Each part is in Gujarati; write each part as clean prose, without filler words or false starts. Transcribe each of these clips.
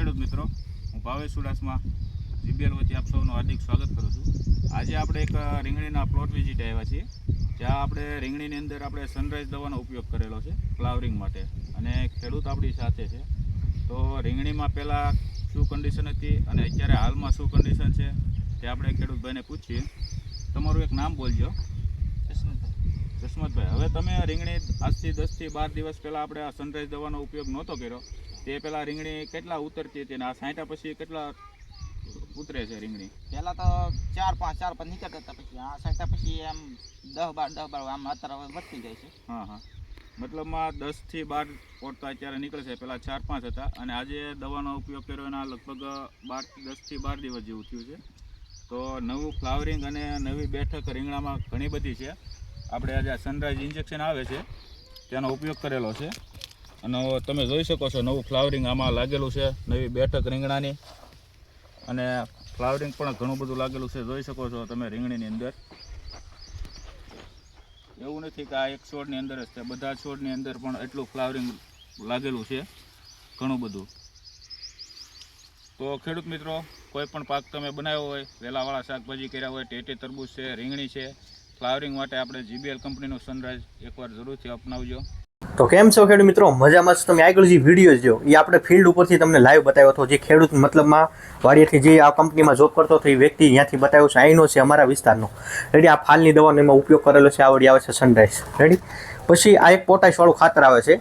ખેડૂત મિત્રો, હું ભાવેશ સુડાસમા જીબીએલ વતી આપ સૌનું હાર્દિક સ્વાગત કરું છું। આજે આપણે એક રીંગણીના પ્લોટ વિઝિટ આવ્યા છીએ, જ્યાં આપણે રીંગણીની અંદર આપણે સનરાઈઝ દવાનો ઉપયોગ કરેલો છે ફ્લાવરિંગ માટે, અને ખેડૂત આપણી સાથે છે। તો રીંગણીમાં પહેલાં શું કન્ડિશન હતી અને અત્યારે હાલમાં શું કન્ડિશન છે તે આપણે ખેડૂતભાઈને પૂછીએ। તમારું એક નામ બોલજો। જસમતભાઈ, હવે તમે રીંગણી આજથી 10 થી 12 દિવસ પહેલાં આપણે આ સનરાઈઝ દવાનો ઉપયોગ નહોતો કર્યો, તે પહેલાં રીંગણી કેટલા ઉતરતી હતી અને આ છાંટ્યા પછી કેટલા ઉતરે છે રીંગણી? પહેલાં તો 4-5 નીકળતા હતા, પછી આ છાંટ્યા પછી એમ 10-12 આમ અત્યારે વધતી જાય છે। હા, મતલબમાં 10 થી 12 પોટ તો અત્યારે નીકળે છે, પહેલાં 4-5 હતા અને આજે દવાનો ઉપયોગ કર્યો એના લગભગ 10 થી 12 દિવસ જેવું થયું છે। તો નવું ફ્લાવરિંગ અને નવી બેઠક રીંગણામાં ઘણી બધી છે। આપણે આજે સનરાઈઝ ઇન્જેક્શન આવે છે તેનો ઉપયોગ કરેલો છે, અને તમે જોઈ શકો છો નવું ફ્લાવરિંગ આમાં લાગેલું છે, નવી બેઠક રીંગણાની, અને ફ્લાવરિંગ પણ ઘણું બધું લાગેલું છે, જોઈ શકો છો તમે રીંગણીની અંદર। એવું નથી કે આ એક છોડની અંદર જ છે, બધા છોડની અંદર પણ એટલું ફ્લાવરિંગ લાગેલું છે ઘણું બધું। તો ખેડૂત મિત્રો, કોઈ પણ પાક તમે બનાવ્યો હોય, વેલાવાળા શાકભાજી કર્યા હોય, ટેટી તરબૂચ છે, રીંગણી છે, ફ્લાવરિંગ માટે આપણે જીબીએલ કંપનીનું સનરાઈઝ એકવાર જરૂરથી અપનાવજો। તો કેમ છો ખેડૂત મિત્રો, મજામાં જ? તમે આગળ જે વિડીયો જો એ આપણે ફિલ્ડ ઉપરથી તમને લાઈવ બતાવ્યો હતો, જે ખેડૂત મતલબમાં વાડીએથી જે આ કંપનીમાં જોબ કરતો હતો એ વ્યક્તિ ત્યાંથી બતાવ્યો છે, અહીંનો છે અમારા વિસ્તારનો। રેડી, આ ફાલની દવાનો એમાં ઉપયોગ કરેલો છે, આવડી આવે છે સનરાઈઝ। રેડી, પછી આ એક પોટાશવાળું ખાતર આવે છે,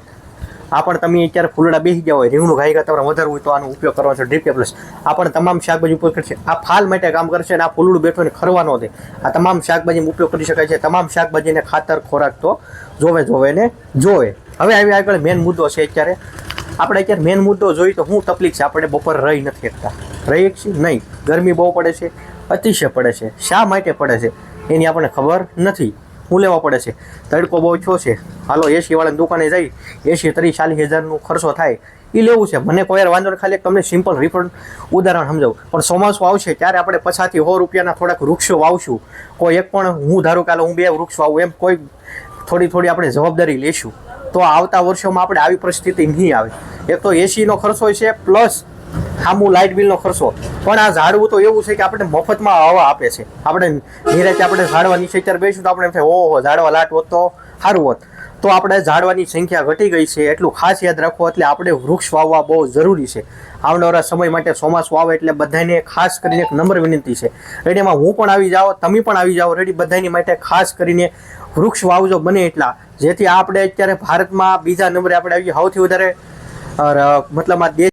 આ પણ તમે અત્યારે ફૂલડા બેસી ગયા હોય, રીંગણું ઘાઈ ગયા તમારે વધારવું હોય તો આનો ઉપયોગ કરવાનો છે, ડ્રીપ પ્લસ। આ પણ તમામ શાકભાજી ઉપયોગ કરશે, આ ફાલ માટે કામ કરશે, અને આ ફૂલડું બેઠો ને ખરવા ન દે, આ તમામ શાકભાજીમાં ઉપયોગ કરી શકાય છે। તમામ શાકભાજીને ખાતર ખોરાક તો જોવે ને જોવે। હવે આવી આગળ મેન મુદ્દો છે, આપણે અત્યારે મેન મુદ્દો જોઈએ તો શું તકલીફ છે? આપણે બપોર રહી નથી શકતા, રહી શકીએ નહીં, ગરમી બહુ પડે છે, અતિશય પડે છે। શા માટે પડે છે એની આપણને ખબર નથી, શું લેવા પડે છે? તડકો બહુ ઓછો છે, હાલો એસી વાળાની દુકાને જઈ 30-40 હજારનો ખર્ચો થાય એ લેવું છે, મને કોઈ યાર વાંધો નહીં, ખાલી તમને સિમ્પલ ઉદાહરણ સમજાવું। પણ ચોમાસું આવશે ત્યારે આપણે 50 થી 100 રૂપિયાના થોડાક વૃક્ષો વાવશું, કોઈ એક પણ, હું ધારું કે હું 2 વૃક્ષ વાવું, એમ કોઈ થોડી આપણે જવાબદારી લેશું, તો આવતા વર્ષોમાં આપણે આવી પરિસ્થિતિ નહીં આવે। એક તો એસીનો ખર્ચો છે, પ્લસ સામું લાઇટ બિલનો ખર્ચો, પણ આ ઝાડવું તો એવું છે કે આપણે મફતમાં હવા આપે છે। આપણે નિરાતે આપણે ઝાડવા નીચે અત્યારે બેસીશું તો આપણે એમ થાય ઓહો ઝાડવા લાટ હોત તો સારું હોત, તો આપણે ઝાડવાની સંખ્યા ઘટી ગઈ છે, એટલું ખાસ યાદ રાખો। એટલે આપણે વૃક્ષ વાવવા બહુ જરૂરી છે આવનારા સમય માટે। ચોમાસું આવે એટલે બધાને ખાસ કરીને એક નમ્ર વિનંતી છે, રેડીમાં હું પણ આવી જાઓ, તમે પણ આવી જાઓ, રેડી બધાની માટે ખાસ કરીને વૃક્ષ વાવજો બને એટલા, જેથી આપણે અત્યારે ભારતમાં બીજા નંબરે આપણે આવીએ, સૌથી વધારે મતલબ આ દેશ